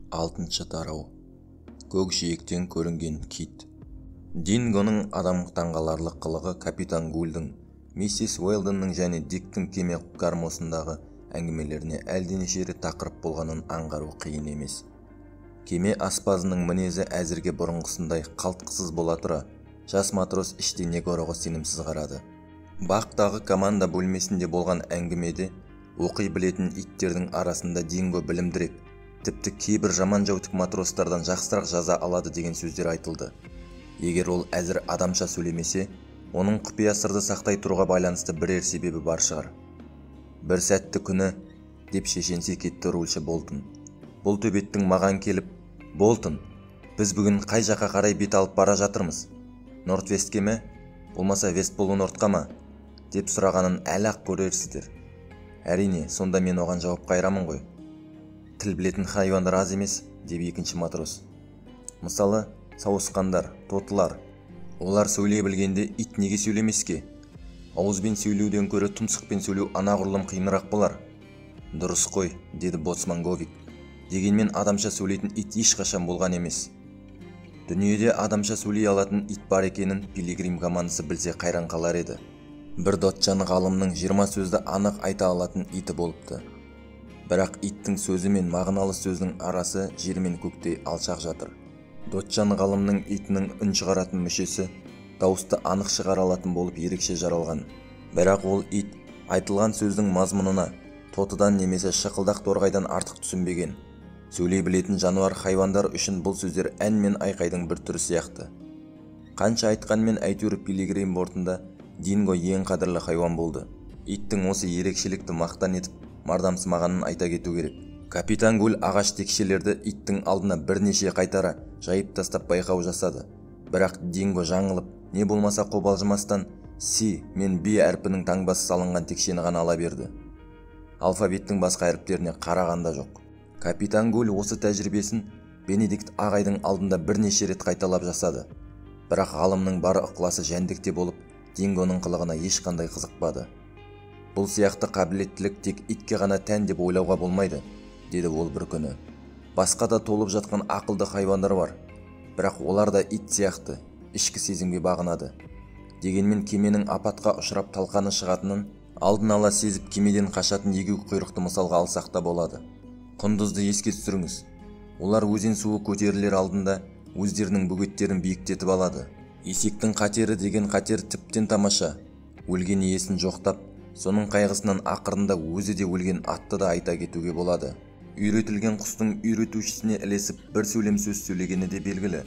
Алтыншы тарау. Көкжиектен көрінген кит. Дингоның адам таңғаларлық қылығы капитан Гульдің, миссис Уэлдонның және Диктің кеме гармосындағы әңгімелеріне әлденеше рет тақырып болғанын аңғару қиын емес. Кеме аспазының мінезі әзірге бұрынғысындай қалтқысыз бола тұра, жас матрос іште Негороға сенімсіз қарады. Бақтағы команда бөлмесінде болған әңгімеде оқи білетін иттердің арасында Динго білімдірек, тіпті кейбір жаман жәутік матростардан жақсырақ жаза алады деген сөздер айтылды. Егер ол әзір адамша сөйлемесе, оның құпия сырды сақтай тұруға байланысты бірер себебі бар шығар. Бір сәтті күні, деп шешенсе кетті рульші Болтон. Бұл төбеттің маған келіп, Болтон, біз бүгін қай жаққа қарай бет алып бара жатырмыз? Норт-Вестке ме? Болмаса Вестполу-Нортқа ма? Деп сұрағанын әлі-ақ көрерсіздер. Әрине, сонда мен оған жауап қайырамын ғой. Тіл білетін хайуандар аз емес, деп екінші матрос. Мысалы, сауысқандар, тотылар. Олар сөйлей білгенде ит неге сөйлемеске? Ауызбен сөйлеуден көрі тұмсықпен сөйлеу анағұрлым қиынырақ болар. Дұрыс қой, деді боцман Говик. Дегенмен адамша сөйлейтін ит ешқашан болған емес. Дүниеде адамша сөйлей алатын ит бар екенін пилигрим командасы білсе қайран қалар еді. Бір дотчан ғалымның 20 сөзді анық айта алатын иті болыпты. Бірақ иттің сөзі мен мағыналы сөздің арасы жер мен көктей алшақ жатыр. Дотчан ғалымның итінің үн шығаратын мүшесі дауысты анық шығара алатын болып ерекше жаралған. Бірақ ол ит айтылған сөздің мазмұнына тотыдан немесе шықылдақ торғайдан артық түсінбеген. Сөйлей білетін жануар хайуандар үшін бұл сөздер ән мен айқайдың бір түрі сияқты. Қанша айтқанмен әйтеуір пилигрим бортында Динго ең қадірлі хайуан болды. Иттің осы ерекшелікті мақтан етіп мардамсымағанын айта кету керек. Капитан Гуль ағаш текшелерді иттің алдына бірнеше қайтара жайып тастап байқау жасады. Бірақ Динго жаңылып, не болмаса қобалжымастан Си мен Б әрпінің таңбасы салынған текшені ғана ала берді. Алфавиттің басқа әріптеріне қарағанда жоқ. Капитан Гуль осы тәжірибесін Бенедикт ағайдың алдында бірнеше рет қайталап жасады. Бірақ ғалымның бар ықыласы жәндікте болып, Дингоның қылығына ешқандай қызықпады. Бұл сияқты қабілеттілік тек итке ғана тән деп ойлауға болмайды, деді ол бір күні. Басқа да толып жатқан ақылды хайуандар бар, бірақ олар да ит сияқты ішкі сезімге бағынады. Дегенмен кеменің апатқа ұшырап талқаны шығатынын алдын ала сезіп кемеден қашатын егеу құйрықты мысалға алсақ та болады. Құндызды еске түсіріңіз. Олар өзен суы көтерілер алдында өздерінің бөгеттерін биіктетіп алады. Есектің қатері деген қатер тіптен тамаша. Өлген иесін жоқтап, соның қайғысынан ақырында өзі де өлген атты да айта кетуге болады. Үйретілген құстың үйретушісіне ілесіп бір сөйлем сөз сөйлегені де белгілі.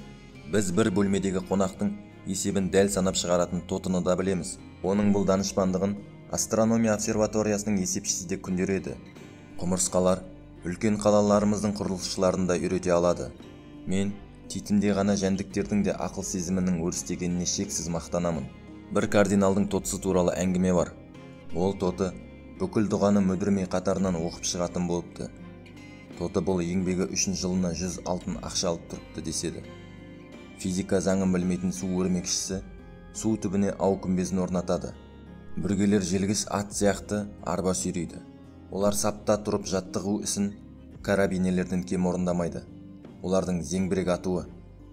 Біз бір бөлмедегі қонақтың есебін дәл санап шығаратын тотыны да білеміз. Оның бұл данышпандығын астрономия обсерваториясының есепшісі де күндер еді. Құмырсқалар үлкен қалаларымыздың құрылысшыларында үйрете алады. Мен титімде ғана жәндіктердің де ақыл сезімінің өрістегеніне шексіз мақтанамын. Бір кардиналдың тотысы туралы әңгіме бар. Ол тоты бүкіл дұғаны мүдірмей қатарынан оқып шығатын болыпты. Тоты бұл еңбегі үшін жылына 100 алтын ақша алып тұрыпты деседі. Физика заңын білмейтін су өрмекшісі су түбіне ау күмбезін орнатады. Бүргелер желгіш ат сияқты арба сүйрейді. Олар сапта тұрып жаттығу ісін карабинелерден кем орындамайды. Олардың зеңбірек атуы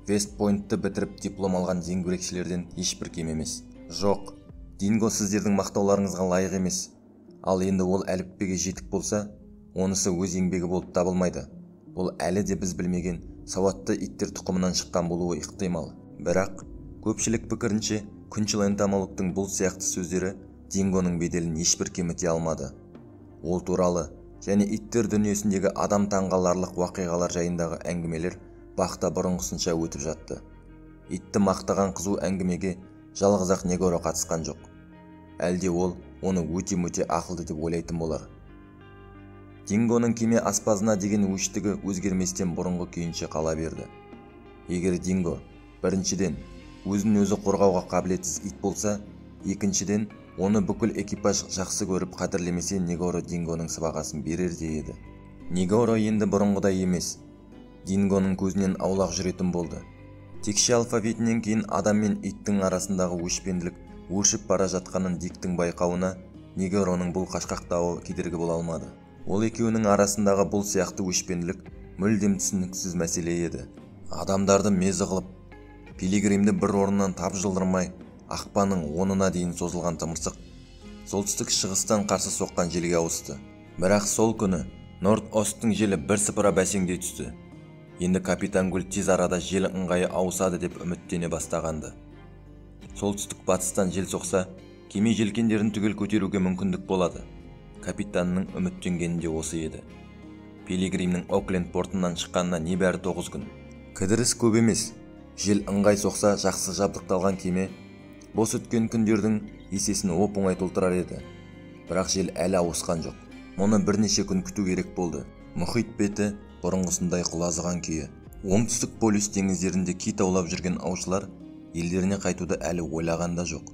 Вестпойнтты бітіріп диплом алған зеңбірекшілерден ешбір кем емес. Жоқ, Динго сіздердің мақтауларыңызға лайық емес. Ал енді ол әліппеге жетік болса, онысы өз еңбегі болып табылмайды. Бұл әлі де біз білмеген сауатты иттер тұқымынан шыққан болуы ықтимал. Бірақ көпшілік пікірінше күншіл энтомологтың бұл сияқты сөздері Дингоның беделін ешбір кеміте алмады. Ол туралы және иттер дүниесіндегі адам таңғаларлық уақиғалар жайындағы әңгімелер бақта бұрынғысынша өтіп жатты. Итті мақтаған қызу әңгімеге жалғыз-ақ Негоро қатысқан жоқ. Әлде ол оны өте-мөте ақылды деп ойлайтын болар. Дингоның кеме аспазына деген өштігі өзгерместен бұрынғы күйінше қала берді. Егер Динго біріншіден өзін өзі қорғауға қабілетсіз ит болса, екіншіден оны бүкіл экипаж жақсы көріп қадірлемесе, Негоро Дингоның сыбағасын берер де еді. Негоро енді бұрынғыдай емес. Дингоның көзінен аулақ жүретін болды. Текше алфавитінен кейін адам мен иттің арасындағы өшпенділік өршіп бара жатқанын Диктің байқауына Негороның бұл қашқақтауы кедергі бола алмады. Ол екеуінің арасындағы бұл сияқты өшпенділік мүлдем түсініксіз мәселе еді. Адамдарды мезі қылып, пилигримді бір орнынан тапжылдырмай, ақпанның 10-ына дейін созылған тымырсық солтүстік шығыстан қарсы соққан желге ауысты. Бірақ сол күні Норд-Осттың желі бірсыпыра бәсеңдей түсті. Енді капитан Гуль тез арада жел ыңғайы ауысады деп үміттене бастағанды. Солтүстік батыстан жел соқса, кеме желкендерін түгел көтеруге мүмкіндік болады. Капитанның үміттенгені де осы еді. Пилигримнің Окленд портынан шыққанына небәрі 9 күн. Кідіріс көп емес. Жел ыңғай соқса, жақсы жабдықталған кеме бос өткен күндердің есесін оп-оңай толтырар еді. Бірақ жел әлі ауысқан жоқ. Мұны бірнеше күн күту керек болды. Мұхит беті бұрынғысындай құлазыған күйі. Оңтүстік полюс теңіздерінде кит аулап жүрген аушылар елдеріне қайтуды әлі ойлағанда жоқ.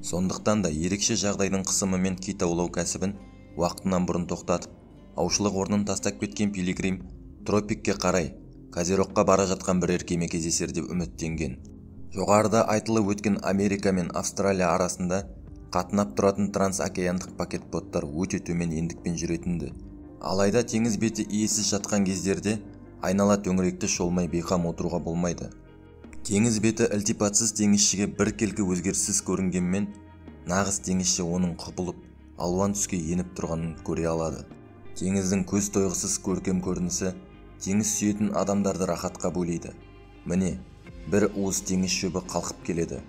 Сондықтан да ерекше жағдайдың қысымымен кит аулау кәсібін уақытынан бұрын тоқтатып, аушылық орнын тастап кеткен пилигрим тропикке қарай Козерогқа бара жатқан бірер кеме кездесер деп үміттенген. Жоғарыда айтылып өткен Америка мен Австралия арасында қатынап тұратын трансокеандық пакет боттар өте төмен ендікпен жүретінді. Алайда теңіз беті иесіз жатқан кездерде айнала төңіректі шолмай бейқам отыруға болмайды. Теңіз беті ілтипатсыз теңізшіге біркелкі өзгеріссіз көрінгенмен, нағыз теңізші оның құбылып, алуан түске еніп тұрғанын көре алады. Теңіздің көз тойғысыз көркем көрінісі теңіз сүйетін адамдарды рахатқа бөлейді. Міне, бір уыс теңіз шөбі қалқып келеді.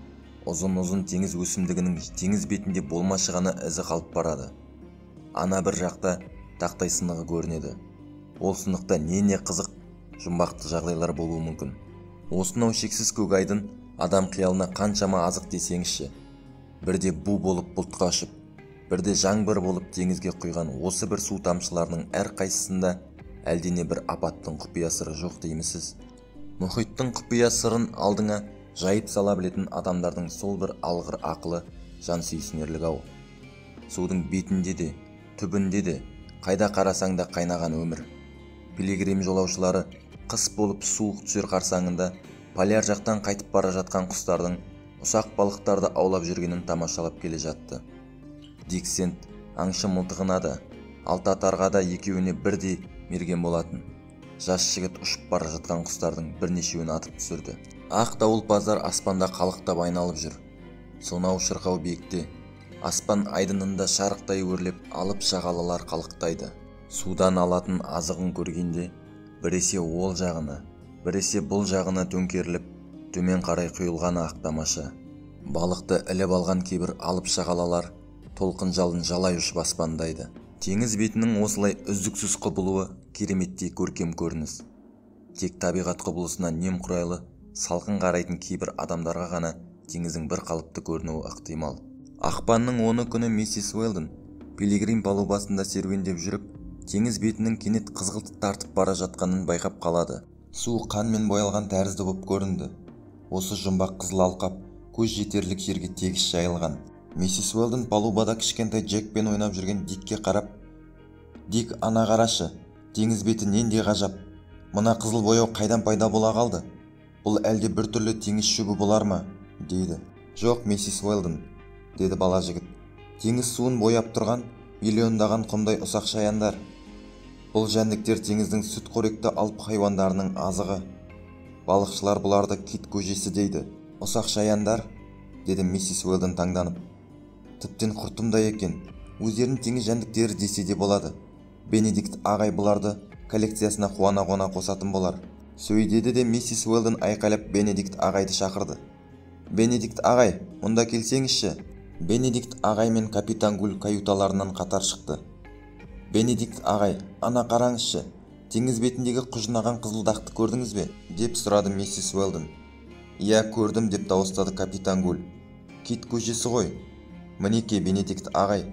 Ұзын-ұзын теңіз өсімдігінің теңіз бетінде болмашығана ізі қалып барады. Ана бір жақта тақтай сынығы көрінеді. Ол сынықта не қызық, жұмбақты жағдайлар болуы мүмкін. Осынау шексіз көк айдын адам қиялына қаншама азық десеңізші. Бірде бу болып бұлтқа ұшып, бірде жаңбыр болып теңізге құйған осы бір су тамшыларының әр қайсысында әлдене бір апаттың құпия сыры жоқ деймісіз? Мұхиттың құпия сырын алдыңа жайып сала білетін адамдардың сол бір алғыр ақылы жан сүйсінерлік-ау. Судың бетінде де, түбінде де, қайда қарасаң да қайнаған өмір. Пилигрим жолаушылары қыс болып суық түсер қарсаңында поляр жақтан қайтып бара жатқан құстардың ұсақ балықтарды аулап жүргенін тамашалап келе жатты. Диксент аңшы мылтығына да, алтатарға да екеуіне бірдей мерген болатын. Жас жігіт ұшып бара жатқан құстардың бірнешеуін атып түсірді. Ақ дауылпаздар аспанда қалықтап айналып жүр. Сонау шырқау биікте, аспан айдынында шарықтай өрлеп алып шағалалар қалықтайды. Судан алатын азығын көргенде, біресе ол жағына, біресе бұл жағына төңкеріліп, төмен қарай құйылғаны ақ тамаша. Балықты іліп алған кейбір алып шағалалар толқын жалын жалай ұшып аспандайды. Теңіз бетінің осылай үздіксіз құбылуы кереметтей көркем көрініс. Тек табиғат құбылысына немқұрайлы, салқын қарайтын кейбір адамдарға ғана теңіздің бір қалыпты көрінуі ықтимал. Ақпанның 10 күні миссис Уэлдон пилигрим палубасында серуендеп жүріп, теңіз бетінің кенет қызғылт тартып бара жатқанын байқап қалады. Су қанмен боялған тәрізді боп көрінді. Осы жұмбақ қызыл алқап көз жетерлік жерге тегіс жайылған. Миссис Уэлдон палубада кішкентай Джекпен ойнап жүрген Дикке қарап, «Дик, ана қарашы, теңіз беті нендей ғажап. Мына қызыл бояу қайдан пайда бола қалды? Бұл әлде бір түрлі теңіз шөбі болар ма?» дейді. «Жоқ, миссис Уэлдон», деді бала жігіт. «Теңіз суын бояп тұрған миллиондаған құмдай ұсақ шаяндар. Бұл жәндіктер теңіздің сүт қоректі алып хайуандарының азығы. Балықшылар бұларды кит көжесі дейді». «Ұсақ шаяндар?» деді миссис Уэлдон таңданып. «Тіптен құртымдай екен. Өздерін теңіз жәндіктері десе де болады. Бенедикт ағай бұларды коллекциясына қуана-қуана қосатын болар». Сөйдеді де миссис Уэлдон айқайлап Бенедикт ағайды шақырды. «Бенедикт ағай, мұнда келсеңізші». Бенедикт ағай мен капитан Гуль каюталарынан қатар шықты. «Бенедикт ағай, ана қараңызшы, теңіз бетіндегі құжынаған қызылдақты көрдіңіз бе?» деп сұрады миссис Уэлдон. «Иә, көрдім», деп дауыстады капитан Гуль. «Кит көжесі ғой». «Мінеке, Бенедикт ағай,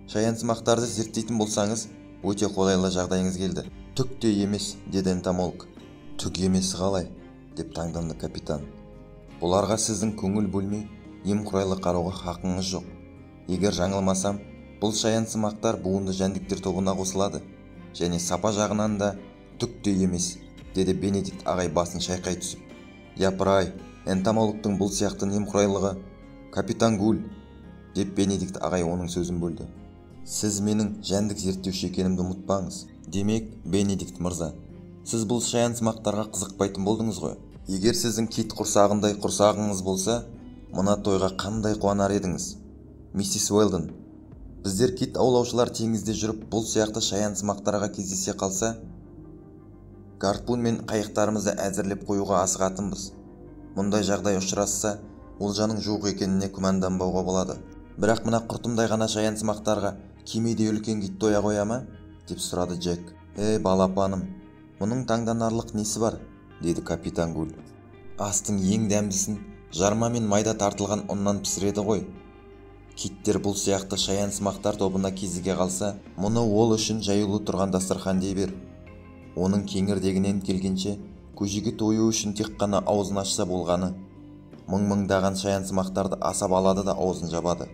шаянсымақтарды зерттейтін болсаңыз, өте қолайлы жағдайыңыз келді». «Түк те емес», деді энтомолог. «Түк емес қалай?» деп таңданды капитан. «Бұларға сіздің көңіл бөлмей, немқұрайлы қарауға хақыңыз жоқ. Егер жаңылмасам, бұл шаянсымақтар буынды жәндіктер тобына қосылады, және сапа жағынан да түк те емес», деді Бенедикт ағай басын шайқай түсіп. «Япыр-ай, энтомологтың бұл сияқты немқұрайлығы». «Капитан Гуль», деп Бенедикт ағай оның сөзін бөлді. «Сіз менің жәндік зерттеуші екенімді ұмытпаңыз». «Демек, Бенедикт мырза, Сіз бұл шаянсымақтарға қызықпайтын болдыңыз ғой. Егер сіздің кит құрсағындай құрсағыңыз болса, мына тойға қандай қуанар едіңіз? Миссис Уэлдон, біздер кит аулаушылар теңізде жүріп бұл сияқты шаянсымақтарға кездесе қалса, гарпун мен қайықтарымызды әзірлеп қоюға асығатынбыз. Мұндай жағдай ұшырасса, олжаның жуық екеніне күмәнданбауға болады. Бірақ мына құртымдай ғана шаянсымақтарға кемеде үлкен кит тоя қоя ма? Деп сұрады Джек. Балапаным, мұның таңданарлық несі бар? Деді капитан Гуль. Астың ең дәмдісін жарма мен майда тартылған ұннан пісіреді ғой. Киттер бұл сияқты шаянсымақтар тобына кезіге қалса, мұны ол үшін жаюлы тұрған дастархан дей бер. Оның кеңірдегінен келгенше көжеге тою үшін тек қана аузын ашса болғаны. Мың-мыңдаған шаянсымақтарды асап алады да аузын жабады.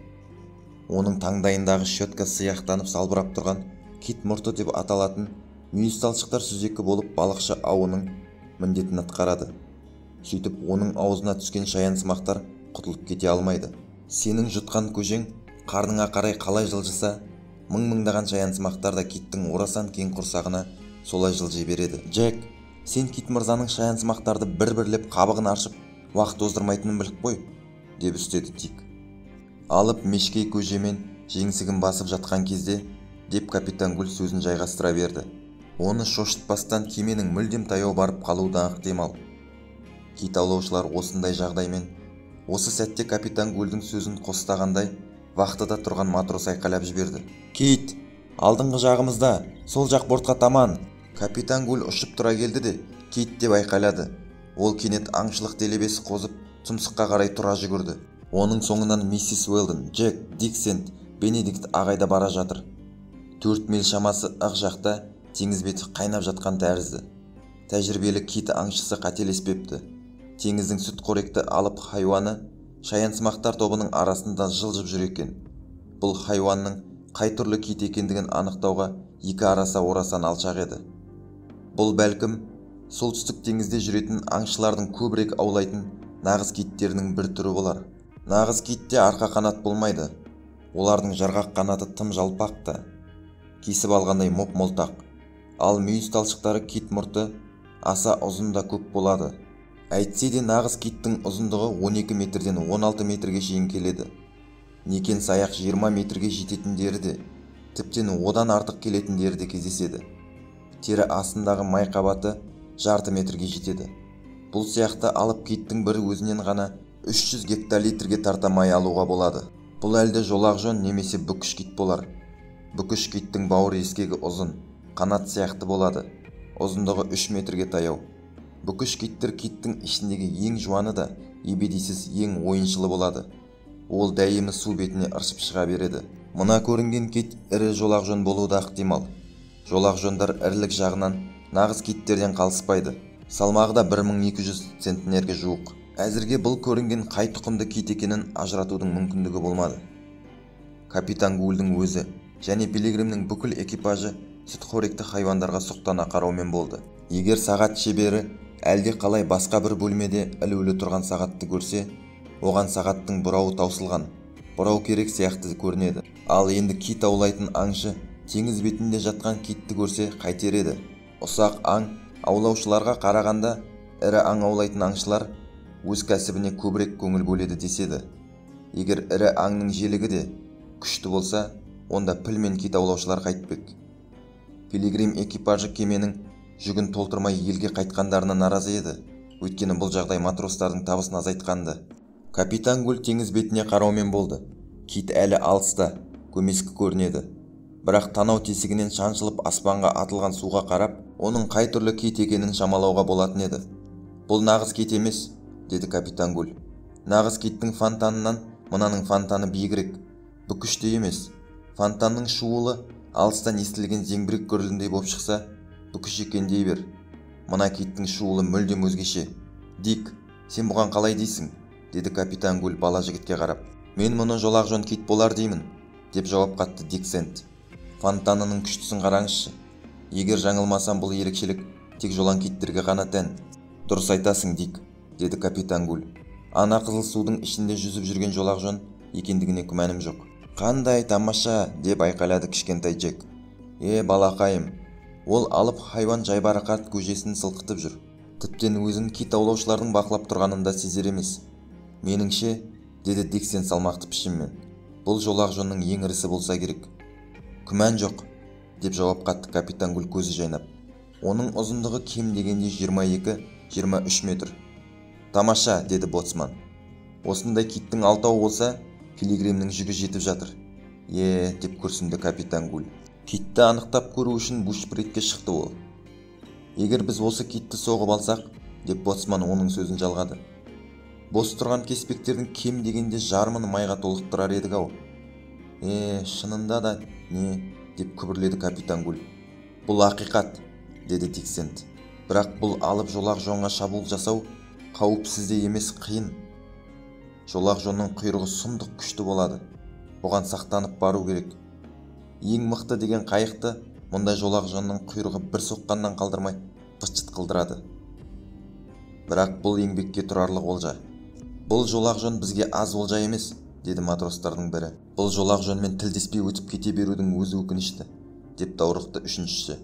Оның таңдайындағы щетка сияқтанып салбырап тұрған кит мұрты деп аталатын мүйіз-талшықтар сүзекі болып балықшы ауының міндетін атқарады. Сөйтіп оның аузына түскен шаянсымақтар құтылып кете алмайды. Сенің жұтқан көжең қарныңа қарай қалай жылжыса, мың-мыңдаған шаянсымақтар да киттің орасан кең құрсағына солай жылжи береді. Джек, сен кит мырзаның шаянсымақтарды бір-бірлеп қабығын аршып уақыт оздырмайтынын біліп қой, деп үстеді Дик. Алып мешкей көжемен жеңсігін басып жатқан кезде, деп капитан Гуль сөзін жайғастыра берді. Оны шошытпастан кеменің мүлдем таяу барып қалуы да ықтимал. Кит аулаушылар осындай жағдаймен, осы сәтте капитан Гульдің сөзін қостағандай, вахтада тұрған матрос айқайлап жіберді. Кит, алдыңғы жағымызда, сол жақ бортқа таман. Капитан Гуль ұшып тұра келді де, Кит деп айқайлады. Ол кенет аңшылық делебесі қозып, тұмсыққа қарай тұра жүгірді. Оның соңынан миссис Уэлдон, Джек, Диксент, Бенедикт ағайда бара жатыр. 4 миль шамасы ық жақта теңіз беті қайнап жатқан тәрізді. Тәжірибелі кит аңшысы қателеспепті. Теңіздің сүтқоректі алып хайуаны шаянсымақтар тобының арасында жылжып жүр екен. Бұл хайуанның қай түрлі кит екендігін анықтауға екі араса орасан алшақ еді. Бұл бәлкім солтүстік теңізде жүретін аңшылардың көбірек аулайтын нағыз киттерінің бір түрі болар. Нағыз китте арқа қанат болмайды. Олардың жарғақ қанаты тым жалпақты, кесіп алғандай моп-молтақ. Ал мүйіз талшықтары кит мұрты аса ұзын да көп болады. Әйтсе де нағыз киттің ұзындығы 12 метрден 16 метрге шейін келеді. Некен саяқ 20 метрге жететіндері де, тіптен одан артық келетіндері де кездеседі. Тері астындағы май қабаты жарты метрге жетеді. Бұл сияқты алып киттің бір өзінен ғана 300 гектолитрге тарта май алуға болады. Бұл әлде жолақ жон немесе бүкіш кит болар. Бүкіш киттің бауыр ескегі ұзын, қанат сияқты болады. Ұзындығы 3 метрге таяу. Бүкіш киттер киттің ішіндегі ең жуаны да ебедейсіз ең ойыншылы болады. Ол дәйемі су бетіне ыршып шыға береді. Мына көрінген кит ірі жолақ жон болуы да ықтимал. Жолақ жондар ірілік жағынан нағыз киттерден қалыспайды. Салмағы да 1200 центнерге жуық. Әзірге бұл көрінген қай тұқымды кит екенін ажыратудың мүмкіндігі болмады. Капитан Гульдің өзі және пилигримнің бүкіл экипажы сүтқоректі хайуандарға сұқтана қараумен болды. Егер сағат шебері әлде қалай басқа бір бөлмеде ілулі тұрған сағатты көрсе, оған сағаттың бұрауы таусылған, бұрау керек сияқты көрінеді. Ал енді кит аулайтын аңшы теңіз бетінде жатқан китті көрсе қайтер еді? Ұсақ аң аулаушыларға қарағанда ірі аң аулайтын аңшылар өз кәсібіне көбірек көңіл бөледі деседі. Егер ірі аңның желігі де күшті болса, онда піл мен кит аулаушылар қайтпек. Пилигрим экипажы кеменің жүгін толтырмай елге қайтқандарына наразы еді. Өйткені бұл жағдай матростардың табысын азайтқанды. Капитан Гуль теңіз бетіне қараумен болды. Кит әлі алыста, көмескі көрінеді. Бірақ танау тесігінен шаншылып аспанға атылған суға қарап, оның қай түрлі кит екенін шамалауға болатын еді. Бұл нағыз кит емес, деді капитан Гуль. Нағыз киттің фонтанынан мынаның фонтаны биігірек, бүкіште емес. Фонтанның шуылы алыстан естілген зеңбірек гүріліндей боп шықса, бүкіш екен дей бер. Мына киттің шуылы мүлдем өзгеше. Дик, сен бұған қалай дейсің? Деді капитан Гуль бала жігітке қарап. Мен мұны жолақ жон кит болар деймін, деп жауап қатты Диксент. Фонтанының күштісін қараңызшы. Егер жаңылмасам, бұл ерекшелік тек жолан киттерге ғана тән. Дұрыс айтасың, Дик, деді капитан Гуль. Ана қызыл судың ішінде жүзіп жүрген жолақ жон екендігіне күмәнім жоқ. Қандай тамаша, деп айқайлады кішкентай Джек. Балақайым, Ол алып хайуан жайбарақат көжесін сылқытып жүр. Тіптен өзін кит аулаушылардың бақылап тұрғанын да сезер емес. Меніңше, деді Диксен салмақты пішінмен, бұл жолақ жонның ең ірісі болса керек. Күмән жоқ, деп жауап қатты капитан Гуль көзі жайнап. Оның ұзындығы кем дегенде 22-23 метр. Тамаша, деді боцман. Осындай киттің 6-ау болса, пилигримнің жүгі жетіп жатыр. Деп күрсінді капитан Гуль. Китті анықтап көру үшін бушпритке шықты ол. Егер біз осы китті соғып алсақ, деп боцман оның сөзін жалғады. Бос тұрған кеспектердің кем дегенде жарымын майға толықтырар едік-ау. Шынында да не, деп күбірледі капитан Гуль. Бұл ақиқат, деді Диксент. Бірақ бұл алып жолақ жонға шабуыл жасау қауіпсіз де емес, қиын. Жолақ жонның құйрығы сұмдық күшті болады. Оған сақтанып бару керек. Ең мықты деген қайықты мұндай жолақ жонның құйрығы бір соққаннан қалдырмай быт-шыт қылдырады. Бірақ бұл еңбекке тұрарлық олжа. Бұл жолақ жон бізге аз олжа емес, деді матростардың бірі. Бұл жолақ жонмен тілдеспей өтіп кете берудің өзі өкінішті, деп даурықты үшіншісі.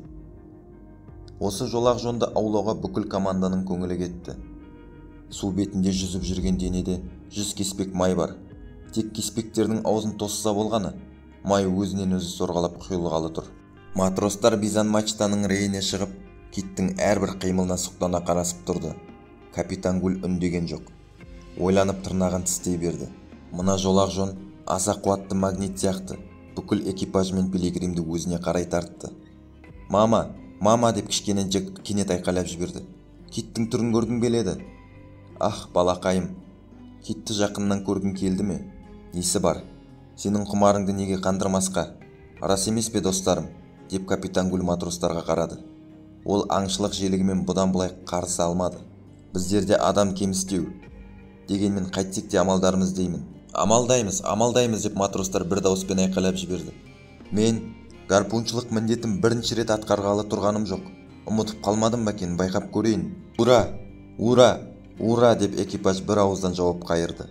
Осы жолақ жонды аулауға бүкіл команданың көңілі кетті. Су бетінде жүзіп жүрген денеде 100 кеспек май бар. Тек кеспектердің аузын тосса болғаны, май өзінен өзі сорғалап құйылғалы тұр. Матростар бизан мачтаның рейіне шығып, киттің әрбір қимылына сұқтана қарасып тұрды. Капитан Гуль үндеген жоқ. Ойланып тырнағын тістей берді. Мына жолақ жон аса қуатты магнит сияқты бүкіл экипаж мен пилигримді өзіне қарай тартты. Мама, деп кішкене Джек кенет айқайлап жіберді. Киттің түрін көргің келеді? Балақайым, китті жақыннан көргің келді ме? Несі бар? Сенің құмарыңды неге қандырмасқа? Рас емес пе, достарым? Деп капитан Гуль матростарға қарады. Ол аңшылық желігімен бұдан былай қарсы алмады. Біздерде адам кемістеу. Дегенмен қайтсек те амалдарымыз деймін. Амалдаймыз, деп матростар бір дауыспен айқайлап жіберді. Мен гарпуншылық міндетім бірінші рет атқарғалы тұрғаным жоқ. Ұмытып қалмадым ба екен, байқап көрейін. Ура! Деп экипаж бір ауыздан жауап қайырды.